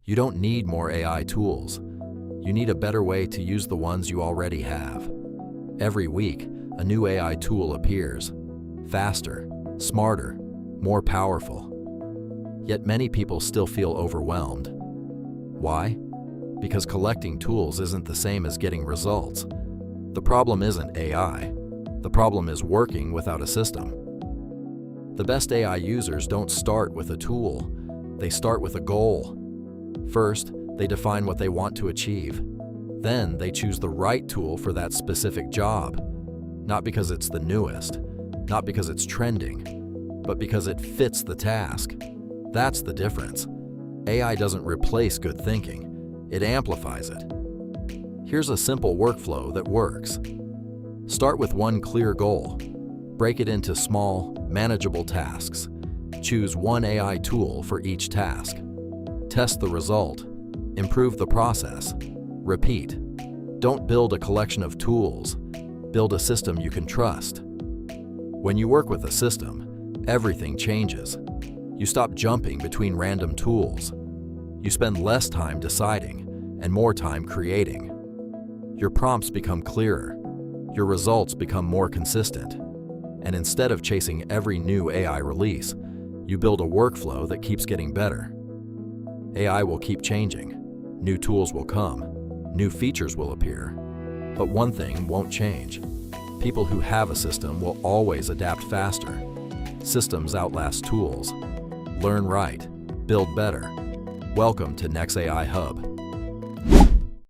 You don't need more AI tools. You need a better way to use the ones you already have. Every week, a new AI tool appears. Faster, smarter, more powerful. Yet many people still feel overwhelmed. Why? Because collecting tools isn't the same as getting results. The problem isn't AI. The problem is working without a system. The best AI users don't start with a tool. They start with a goal. First, they define what they want to achieve. Then they choose the right tool for that specific job. Not because it's the newest, not because it's trending, but because it fits the task. That's the difference. AI doesn't replace good thinking. It amplifies it. Here's a simple workflow that works. Start with one clear goal. Break it into small, manageable tasks. Choose one AI tool for each task. Test the result. Improve the process. Repeat. Don't build a collection of tools. Build a system you can trust. When you work with a system, everything changes. You stop jumping between random tools. You spend less time deciding and more time creating. Your prompts become clearer. Your results become more consistent. And instead of chasing every new AI release, you build a workflow that keeps getting better. AI will keep changing. New tools will come. New features will appear. But one thing won't change. People who have a system will always adapt faster. Systems outlast tools. Learn right. Build better. Welcome to NexAIHub.